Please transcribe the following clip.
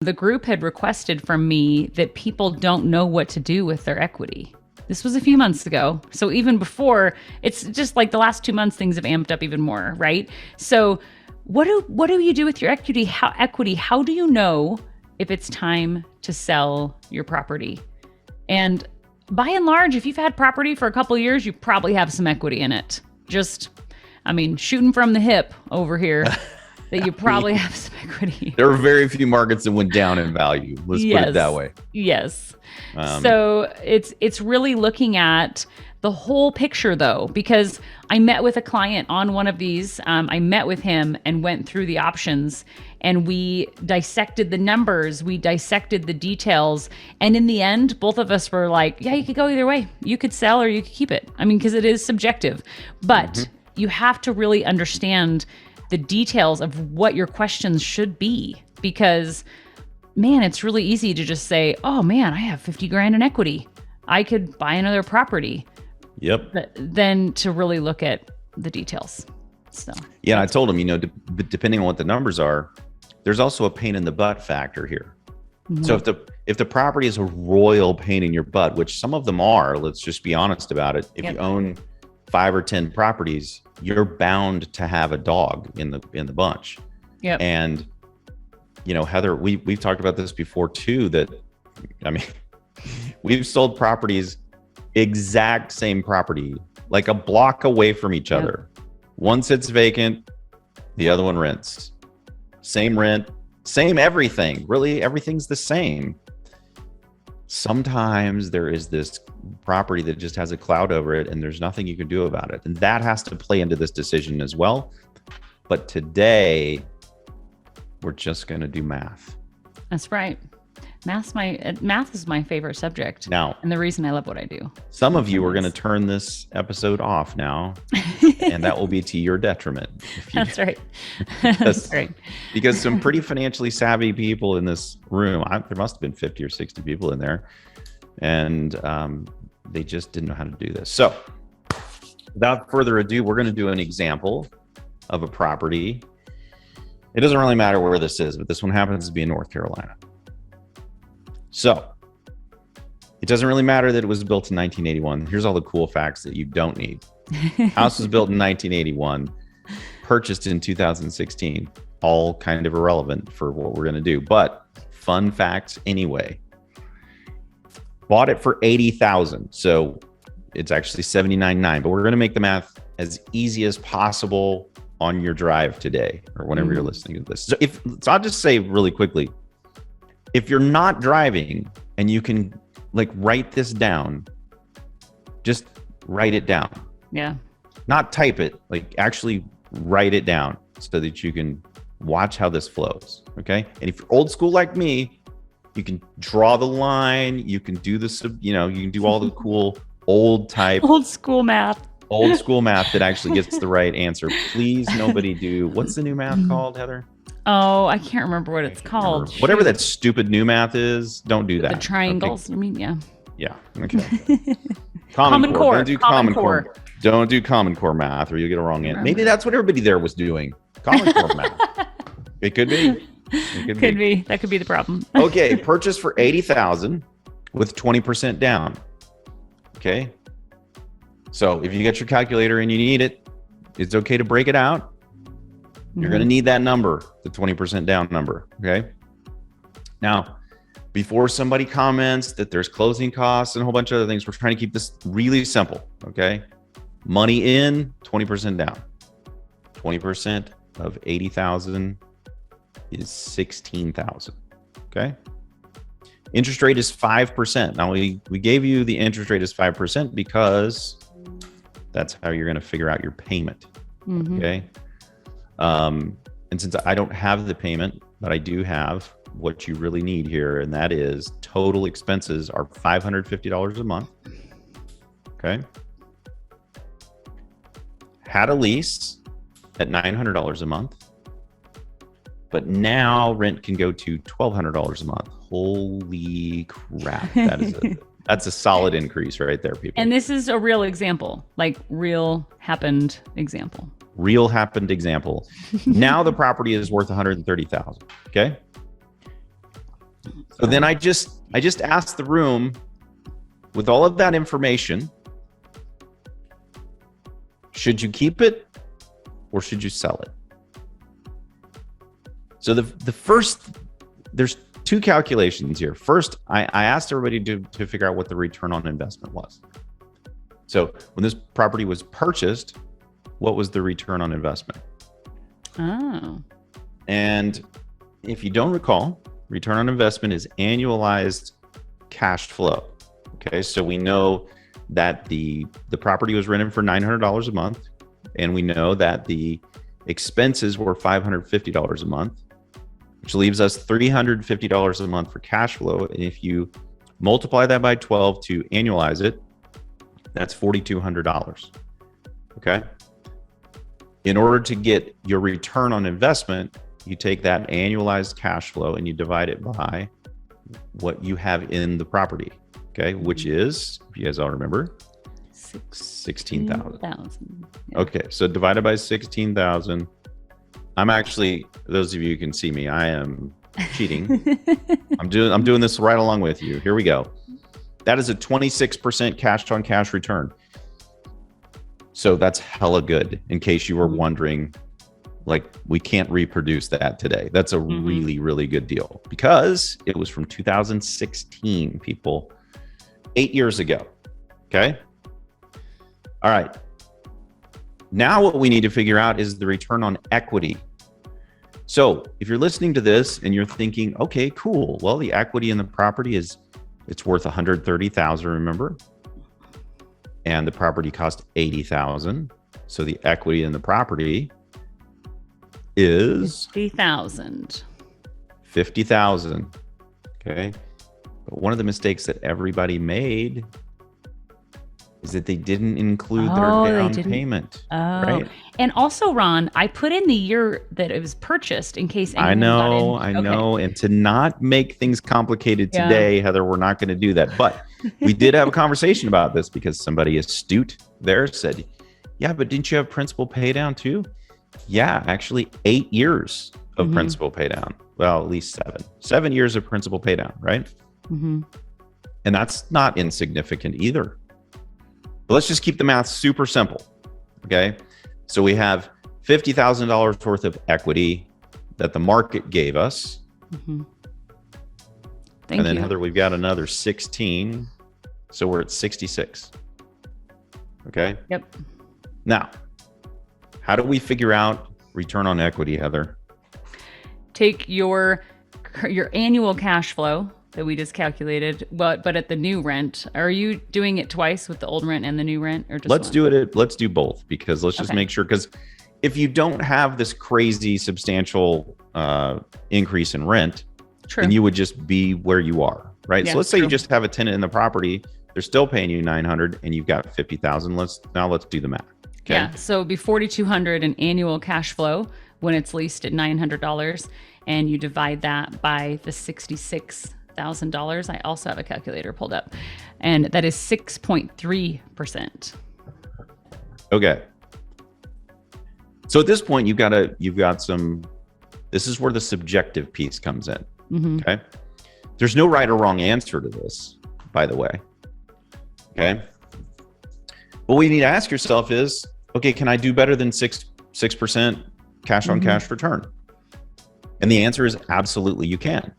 The group had requested from me that people don't know what to do with their equity. This was a few months ago. So even before, it's just like the last 2 months, things have amped up even more, right? So what do you do with your equity? How do you know if it's time to sell your property? And by and large, if you've had property for a couple of years, you probably have some equity in it. Shooting from the hip over here. That you probably have some equity. There are very few markets that went down in value. Let's put it that way. Yes. So it's really looking at the whole picture, though, because I met with a client on one of these. I met with him and went through the options, and we dissected the numbers. We dissected the details. And in the end, both of us were like, yeah, you could go either way. You could sell or you could keep it. I mean, because it is subjective. But you have to really understand the details of what your questions should be, because man, it's really easy to just say, oh man, I have 50 grand in equity. I could buy another property. Yep. But then to really look at the details. So yeah, I told him, depending on what the numbers are, there's also a pain in the butt factor here. Mm-hmm. So if the property is a royal pain in your butt, which some of them are, let's just be honest about it. If you own 5 or 10 properties, you're bound to have a dog in the bunch. Yeah. And Heather, we've talked about this before too, that we've sold properties, exact same property, like a block away from each other. One sits vacant, the other one rents. Same rent, same everything. Really, everything's the same. Sometimes there is this property that just has a cloud over it and there's nothing you can do about it. And that has to play into this decision as well. But today, we're just going to do math. That's right. Math is my favorite subject. Now, and the reason I love what I do. Some of you are going to turn this episode off now, and that will be to your detriment. That's right. That's right. Because some pretty financially savvy people in this room, there must have been 50 or 60 people in there, and they just didn't know how to do this. So without further ado, we're going to do an example of a property. It doesn't really matter where this is, but this one happens to be in North Carolina. So it doesn't really matter that it was built in 1981. Here's all the cool facts that you don't need. House was built in 1981, purchased in 2016, all kind of irrelevant for what we're going to do, but fun facts anyway. Bought it for $80,000. So it's actually $79,900, but we're going to make the math as easy as possible on your drive today or whenever you're listening to this. So I'll just say really quickly, if you're not driving and you can write this down, just write it down. Yeah. Not type it, actually write it down so that you can watch how this flows. Okay. And if you're old school like me, you can draw the line, you can do this, you can do all the cool old school math that actually gets the right answer. Please, nobody do. What's the new math called, Heather? Oh, I can't remember what it's called. Whatever that stupid new math is, don't do that. The triangles. Okay. Yeah. Yeah. Okay. Common Core. Don't do Common Core. Don't do Common Core math, or you'll get a wrong answer. Maybe that's what everybody there was doing. Common Core math. It could be. Could be. That could be the problem. Okay. Purchase for $80,000 with 20% down. Okay. So if you get your calculator and you need it, it's okay to break it out. You're going to need that number, the 20% down number. Okay. Now, before somebody comments that there's closing costs and a whole bunch of other things, we're trying to keep this really simple. Okay. Money in, 20% down. 20% of 80,000 is 16,000. Okay. Interest rate is 5%. Now we gave you the interest rate is 5% because that's how you're going to figure out your payment. Okay. And since I don't have the payment, but I do have what you really need here, and that is total expenses are $550 a month. Okay. Had a lease at $900 a month, but now rent can go to $1,200 a month. Holy crap. That's a solid increase right there, people. And this is a real example, real happened example. Real happened example. Now the property is worth $130,000. Okay. So then I just asked the room, with all of that information, should you keep it or should you sell it? So the first, there's two calculations here. First, I asked everybody to figure out what the return on investment was. So when this property was purchased, what was the return on investment? Oh. And if you don't recall, return on investment is annualized cash flow. Okay, so we know that the property was rented for $900 a month, and we know that the expenses were $550 a month, which leaves us $350 a month for cash flow. And if you multiply that by 12 to annualize it, that's $4,200. Okay. In order to get your return on investment, you take that annualized cash flow and you divide it by what you have in the property. Okay. Which is, if you guys all remember, 16,000. Yeah. Okay. So divided by 16,000. I'm actually, those of you who can see me, I am cheating. I'm doing this right along with you. Here we go. That is a 26% cash on cash return. So that's hella good, in case you were wondering, like, we can't reproduce that today. That's a really, really good deal because it was from 2016, people, 8 years ago. Okay. All right. Now what we need to figure out is the return on equity. So if you're listening to this and you're thinking, okay, cool. Well, the equity in the property it's worth $130,000, remember? And the property cost $80,000. So the equity in the property is $50,000. $50,000. Okay. But one of the mistakes that everybody made is that they didn't include their down payment. Right? And also, Ron, I put in the year that it was purchased in case anyone I know. Okay. And to not make things complicated today, Heather, we're not going to do that. But we did have a conversation about this because somebody astute there said, yeah, but didn't you have principal pay down too? Yeah, actually 8 years of principal pay down. Well, at least 7 years of principal pay down, right? And that's not insignificant either. But let's just keep the math super simple. Okay. So we have $50,000 worth of equity that the market gave us. Thank and then you. Heather, we've got another 16. So we're at 66. Okay. Yep. Now, how do we figure out return on equity, Heather? Take your annual cash flow that we just calculated, but at the new rent. Are you doing it twice with the old rent and the new rent, or just let's do both, because let's just make sure, because if you don't have this crazy substantial increase in rent, then you would just be where you are, right? So let's say you just have a tenant in the property, they're still paying you $900 and you've got $50,000. Let's do the math. Okay. Yeah. So it'd be $4,200 in annual cash flow when it's leased at $900, and you divide that by the $66,000. I also have a calculator pulled up, and that is 6.3%. Okay. So at this point, you've got some. This is where the subjective piece comes in. Okay. There's no right or wrong answer to this, by the way. Okay. What we need to ask yourself is, okay, can I do better than 6% cash on cash return? And the answer is absolutely you can.